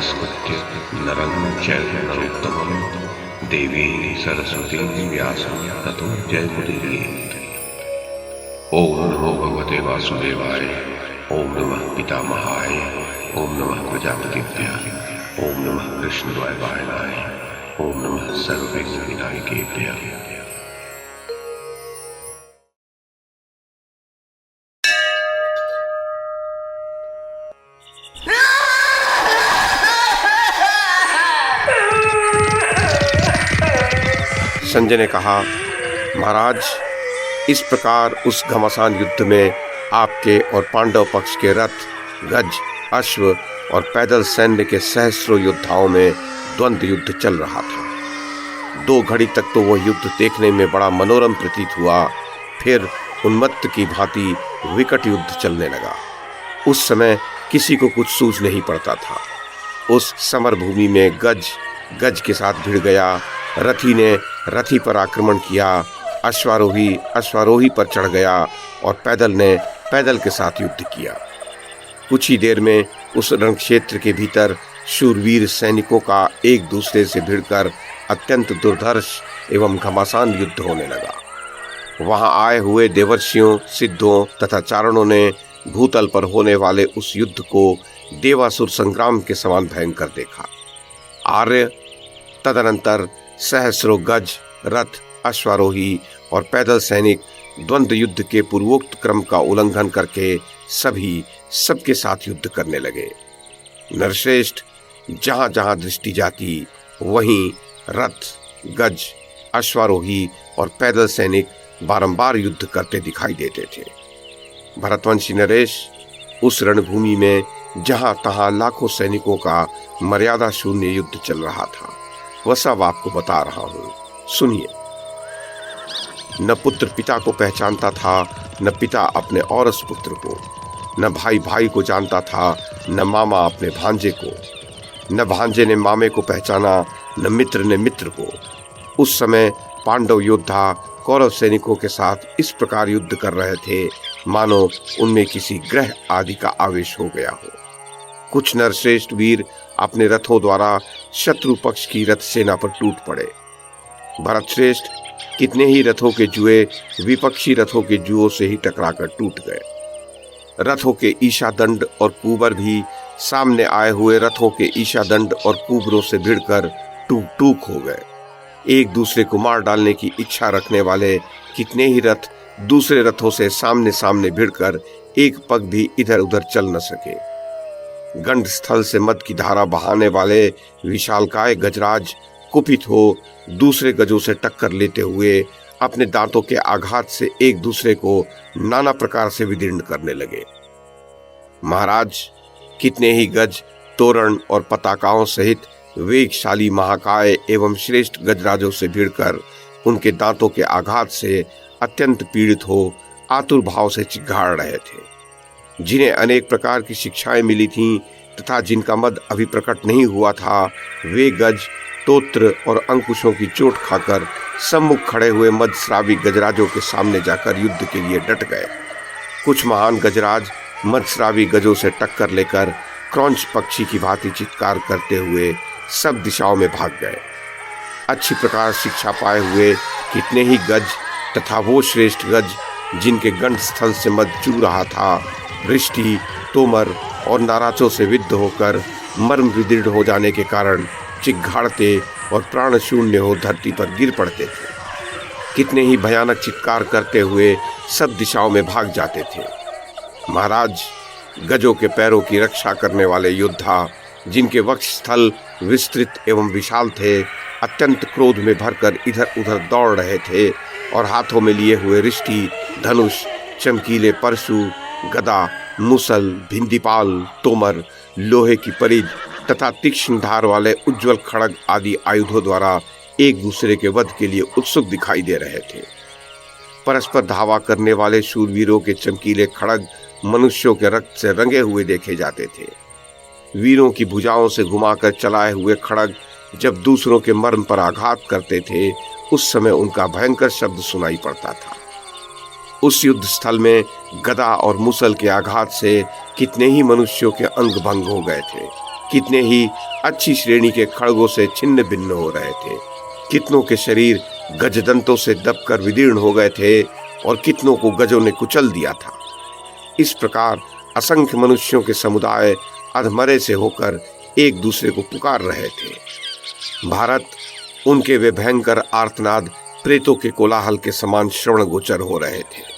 नमस्कृत्य नरं चैव नरोत्तमं देवीं सरस्वतीं व्यासं ततो जयमुदीरयेत्। ओम नमो भगवते वासुदेवाय। ओम नमः पितामहाय। ओम नमः प्रजापतिभ्यः। ओम नमः कृष्णद्वैपायनाय। ओम नमः सर्वविघ्नविनायकेभ्यः। संजय ने कहा, महाराज, इस प्रकार उस घमासान युद्ध में आपके और पांडव पक्ष के रथ, गज, अश्व और पैदल सैन्य के सहस्रों योद्धाओं में द्वंद्व युद्ध चल रहा था। 2 घड़ी तक तो वह युद्ध देखने में बड़ा मनोरम प्रतीत हुआ। फिर उन्मत्त की भांति विकट युद्ध चलने लगा। उस समय किसी को कुछ सूझ नहीं पड़ता था। उस समर भूमि में गज के साथ भिड़ गया, रथी ने रथी पर आक्रमण किया, अश्वारोही पर चढ़ गया और पैदल ने पैदल के साथ युद्ध किया। कुछ ही देर में उस रण क्षेत्र के भीतर शूरवीर सैनिकों का एक दूसरे से भिड़कर अत्यंत दुर्धर्ष एवं घमासान युद्ध होने लगा। वहां आए हुए देवर्षियों, सिद्धों तथा चारणों ने भूतल पर होने वाले उस युद्ध को देवासुर संग्राम के समान भयंकर देखा। आर्य तदनंतर सहस्रों गज, रथ, अश्वारोही और पैदल सैनिक द्वंद्व युद्ध के पूर्वोक्त क्रम का उल्लंघन करके सबके साथ युद्ध करने लगे। नरश्रेष्ठ, जहां जहां दृष्टि जाती वहीं रथ, गज, अश्वारोही और पैदल सैनिक बारंबार युद्ध करते दिखाई देते थे। भरतवंशी नरेश, उस रणभूमि में जहां तहां लाखों सैनिकों का मर्यादा शून्य युद्ध चल रहा था, वह सब आपको बता रहा हूं, सुनिए। न पुत्र पिता को पहचानता था, न पिता अपने औरस पुत्र को, न भाई भाई को जानता था, न मामा अपने भांजे को, न भांजे ने मामे को पहचाना, न मित्र ने मित्र को। उस समय पांडव योद्धा कौरव सैनिकों के साथ इस प्रकार युद्ध कर रहे थे मानो उनमें किसी ग्रह आदि का आवेश हो गया हो। कुछ नरश्रेष्ठ वीर अपने रथों द्वारा शत्रु पक्ष की रथ सेना पर टूट पड़े। भरतश्रेष्ठ, कितने ही रथों के जुए विपक्षी रथों के जुओं से ही टकराकर टूट गए। रथों के ईशादंड और कुबर भी सामने आए हुए रथों के ईशादंड और कुबरों से भिड़कर टूक हो गए। एक दूसरे को मार डालने की इच्छा रखने वाले कितने ही रथ दूसरे रथों से सामने सामने भिड़कर एक पग भी इधर उधर चल न सके। गंड स्थल से मद की धारा बहाने वाले विशालकाय गजराज कुपित हो दूसरे गजों से टक्कर लेते हुए अपने दांतों के आघात से एक दूसरे को नाना प्रकार से विदीर्ण करने लगे। महाराज, कितने ही गज, तोरण और पताकाओं सहित वेगशाली महाकाय एवं श्रेष्ठ गजराजों से भिड़कर उनके दांतों के आघात से अत्यंत पीड़ित हो आतुर भाव से चिघाड़ रहे थे। जिन्हें अनेक प्रकार की शिक्षाएं मिली थीं तथा जिनका मद अभी प्रकट नहीं हुआ था, वे गज, तोत्र और अंकुशों की चोट खाकर सम्मुख खड़े हुए मदस्रावी गजराजों के सामने जाकर युद्ध के लिए डट गए। कुछ महान गजराज मदस्रावी गजों से टक्कर लेकर क्रौंच पक्षी की भांति चित्कार करते हुए सब दिशाओं में भाग गए। अच्छी प्रकार शिक्षा पाए हुए कितने ही गज तथा वो श्रेष्ठ गज जिनके गंड स्थल से मद चू रहा था, वृष्टि, तोमर और नाराजों से विद्ध होकर मर्म विदीर्ण हो जाने के कारण चिघाड़ते और प्राण शून्य हो धरती पर गिर पड़ते थे। कितने ही भयानक चित्कार करते हुए सब दिशाओं में भाग जाते थे। महाराज, गजों के पैरों की रक्षा करने वाले योद्धा जिनके वक्ष स्थल विस्तृत एवं विशाल थे, अत्यंत क्रोध में भरकर इधर उधर दौड़ रहे थे और हाथों में लिए हुए रिष्टि, धनुष, चमकीले परशु, गदा, मुसल, भिंदीपाल, तोमर, लोहे की परिध तथा तीक्ष्ण धार वाले उज्जवल खड़ग आदि आयुधों द्वारा एक दूसरे के वध के लिए उत्सुक दिखाई दे रहे थे। परस्पर धावा करने वाले शूरवीरों के चमकीले खड़ग मनुष्यों के रक्त से रंगे हुए देखे जाते थे। वीरों की भुजाओं से घुमाकर चलाए हुए खड़ग जब दूसरों के मर्म पर आघात करते थे, उस समय उनका भयंकर शब्द सुनाई पड़ता था। उस युद्ध स्थल में गदा और मुसल के आघात से कितने ही मनुष्यों के अंग भंग हो गए थे। कितने ही अच्छी श्रेणी के खड़गों से छिन्न भिन्न हो रहे थे, कितनों के शरीर गजदंतों से दबकर विदीर्ण हो गए थे और कितनों को गजों ने कुचल दिया था। इस प्रकार असंख्य मनुष्यों के समुदाय अधमरे से होकर एक दूसरे को पुकार रहे थे। भारत उनके वे भयंकर आर्तनाद प्रेतों के कोलाहल के समान श्रवण गोचर हो रहे थे।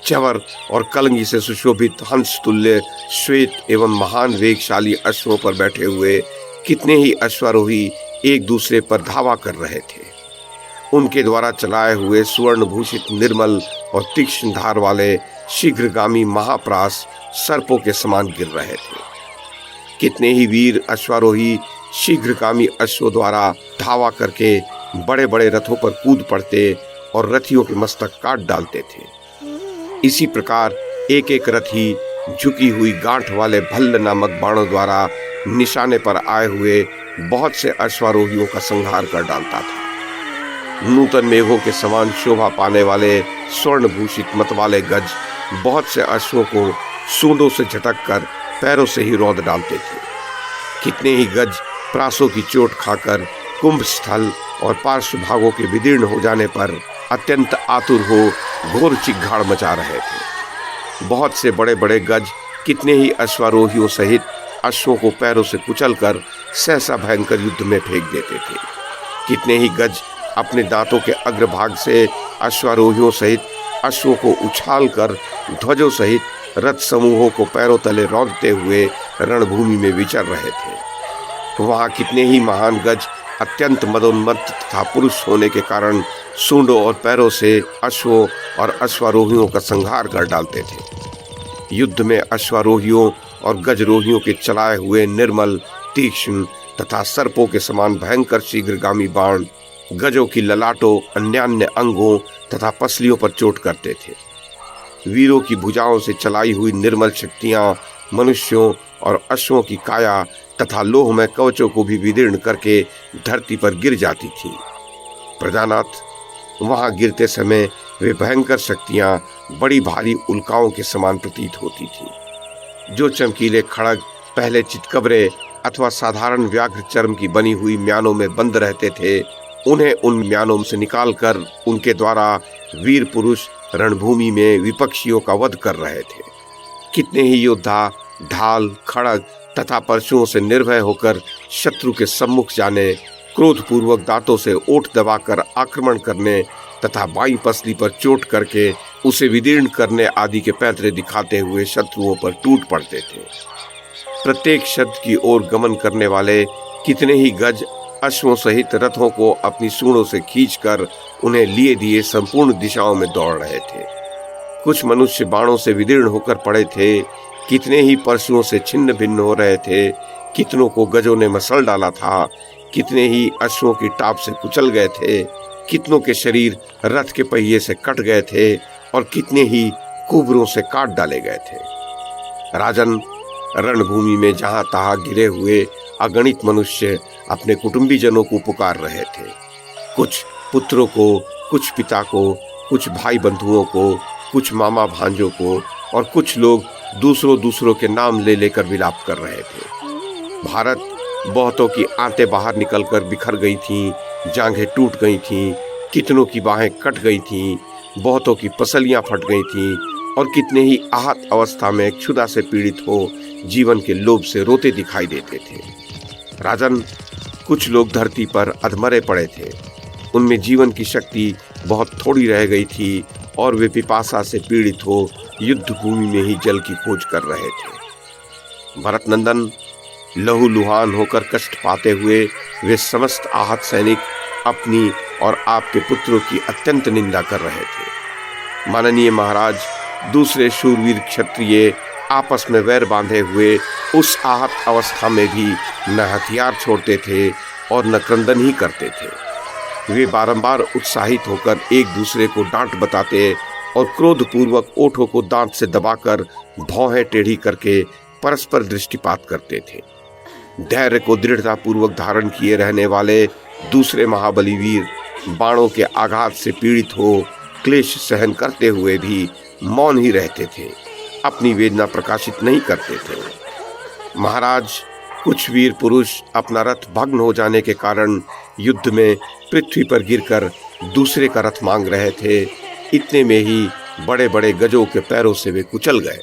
चवर और कलंगी से सुशोभित हंस तुल्य श्वेत एवं महान वेगशाली अश्वों पर बैठे हुए कितने ही अश्वारोही एक दूसरे पर धावा कर रहे थे। उनके द्वारा चलाए हुए सुवर्ण भूषित निर्मल और तीक्ष्ण धार वाले शीघ्रगामी महाप्रास सर्पों के समान गिर रहे थे। कितने ही वीर अश्वारोही शीघ्रगामी अश्वों द्वारा धावा करके बड़े बड़े रथों पर कूद पड़ते और रथियों के मस्तक काट डालते थे। इसी प्रकार एक एक रथी झुकी हुई गांठ वाले भल्ल नामक बाणों द्वारा निशाने पर आए हुए बहुत से अश्वारोहियों का संहार कर डालता था। नूतन मेघों के समान शोभा पाने वाले स्वर्ण भूषित मत वाले गज बहुत से अश्वों को सूंडों से झटक कर पैरों से ही रौंद डालते थे। कितने ही गज प्रासों की चोट खाकर कुंभ स्थल और पार्श्व भागों के विदीर्ण हो जाने पर अत्यंत आतुर हो घोर चिघाड़ मचा रहे थे। बहुत से बड़े बड़े गज कितने ही अश्वारोहियों सहित अश्वों को पैरों से कुचलकर सहसा भयंकर युद्ध में फेंक देते थे। कितने ही गज अपने दांतों के अग्रभाग से अश्वारोहियों सहित अश्वों को उछाल कर ध्वजों सहित रथ समूहों को पैरों तले रौंदते हुए रणभूमि में विचर रहे थे। वहां कितने ही महान गज अत्यंत मदोन्मत्त तथा पुरुष होने के कारण सूंडों और पैरों से अश्वों और अश्वारोहियों का संहार कर डालते थे। युद्ध में अश्वारोहियों और गजरोहियों के चलाए हुए निर्मल तीक्ष्ण तथा सर्पों के समान भयंकर शीघ्रगामी बाण गजों की ललाटों अन्यान्य अंगों तथा पसलियों पर चोट करते थे। वीरों की भुजाओं से चलाई हुई निर्मल शक्तियां मनुष्यों और अश्वों की काया तथा लोहमय कवचों को भी विदीर्ण करके धरती पर गिर जाती थी। प्रजानाथ, वहां गिरते समय वे भयंकर शक्तियां बड़ी भारी उल्काओं के समान प्रतीत होती थी। जो चमकीले खड़ग पहले चितकबरे अथवा साधारण व्याघ्र चर्म की बनी हुई म्यानों में बंद रहते थे, उन्हें उन म्यानों से निकालकर उनके द्वारा वीर पुरुष रणभूमि में विपक्षियों का वध कर रहे थे। कितने ही योद्धा ढाल खड़ग तथा परशुओं से निर्भय होकर शत्रु के सम्मुख जाने, क्रोधपूर्वक दांतों से ओठ दबाकर आक्रमण करने तथा बाईं पसली पर चोट करके उसे विदीर्ण करने आदि के पैतरे दिखाते हुए शत्रुओं पर टूट पड़ते थे। प्रत्येक शब्द की ओर गमन करने वाले कितने ही गज अश्वों सहित रथों को अपनी सूंडों से खींचकर उन्हें लिए दिए संपूर्ण दिशाओं में दौड़ रहे थे। कुछ मनुष्य बाणों से विदीर्ण होकर पड़े थे, कितने ही परशुओं से छिन्न भिन्न हो रहे थे, कितनों को गजों ने मसल डाला था, कितने ही अश्वों की टाप से कुचल गए थे, कितनों के शरीर रथ के पहिए से कट गए थे और कितने ही कुबरों से काट डाले गए थे। राजन, रणभूमि में जहां तहां गिरे हुए अगणित मनुष्य अपने कुटुंबीजनों को पुकार रहे थे। कुछ पुत्रों को, कुछ पिता को, कुछ भाई बंधुओं को, कुछ मामा भांजों को और कुछ लोग दूसरों के नाम ले लेकर विलाप कर रहे थे। भारत, बहुतों की आंतें बाहर निकलकर बिखर गई थीं, जांघें टूट गई थीं, कितनों की बाहें कट गई थीं, बहुतों की पसलियां फट गई थीं और कितने ही आहत अवस्था में क्षुधा से पीड़ित हो जीवन के लोभ से रोते दिखाई देते थे। राजन, कुछ लोग धरती पर अधमरे पड़े थे। उनमें जीवन की शक्ति बहुत थोड़ी रह गई थी और वे पिपासा से पीड़ित हो युद्ध भूमि में ही जल की खोज कर रहे थे। भरत नंदन, लहूलुहान होकर कष्ट पाते हुए वे समस्त आहत सैनिक अपनी और आपके पुत्रों की अत्यंत निंदा कर रहे थे। माननीय महाराज, दूसरे शूरवीर क्षत्रिय आपस में वैर बांधे हुए उस आहत अवस्था में भी न हथियार छोड़ते थे और न क्रंदन ही करते थे। वे बारंबार उत्साहित होकर एक दूसरे को डांट बताते और क्रोधपूर्वक ओठों को दांत से दबाकर भौहें टेढ़ी करके परस्पर दृष्टिपात करते थे। धैर्य को दृढ़ता पूर्वक धारण किए रहने वाले दूसरे महाबली वीर बाणों के आघात से पीड़ित हो क्लेश सहन करते हुए भी मौन ही रहते थे, अपनी वेदना प्रकाशित नहीं करते थे। महाराज, कुछ वीर पुरुष अपना रथ भग्न हो जाने के कारण युद्ध में पृथ्वी पर गिरकर दूसरे का रथ मांग रहे थे। इतने में ही बड़े बड़े गजों के पैरों से वे कुचल गए।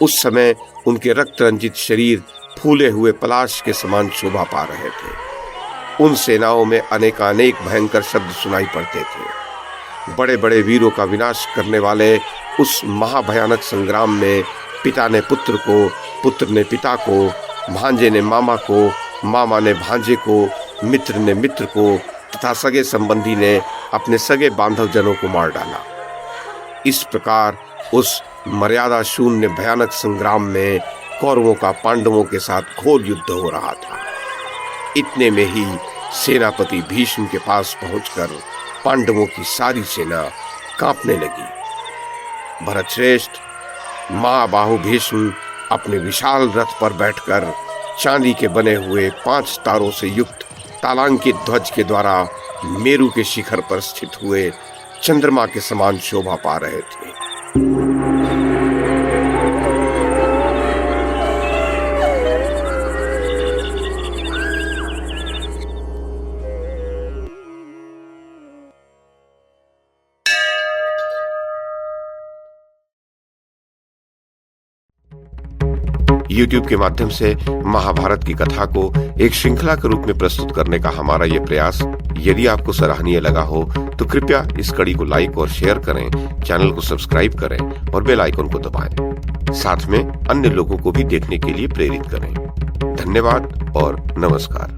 उस समय उनके रक्त रंजित शरीर फूले हुए पलाश के समान शोभा पा रहे थे। उन सेनाओं में अनेकानेक भयंकर शब्द सुनाई पड़ते थे। बड़े बड़े वीरों का विनाश करने वाले उस महाभयानक संग्राम में पिता ने पुत्र को, पुत्र ने पिता को, भांजे ने मामा को, मामा ने भांजे को, मित्र ने मित्र को तथा सगे संबंधी ने अपने सगे बांधव जनों को मार डाला। इस प्रकार उस मर्यादा शून्य भयानक संग्राम में कौरवों का पांडवों के साथ घोर युद्ध हो रहा था। इतने में ही सेनापति भीष्म के पास पहुंचकर पांडवों की सारी सेना कांपने लगी। भरतश्रेष्ठ, महाबाहु भीष्म अपने विशाल रथ पर बैठकर चांदी के बने हुए 5 तारों से युक्त तालांकित ध्वज के द्वारा मेरु के शिखर पर स्थित हुए चंद्रमा के समान शोभा पा रहे थे। YouTube के माध्यम से महाभारत की कथा को एक श्रृंखला के रूप में प्रस्तुत करने का हमारा ये प्रयास यदि आपको सराहनीय लगा हो तो कृपया इस कड़ी को लाइक और शेयर करें, चैनल को सब्सक्राइब करें और बेल आइकन को दबाएं। साथ में अन्य लोगों को भी देखने के लिए प्रेरित करें। धन्यवाद और नमस्कार।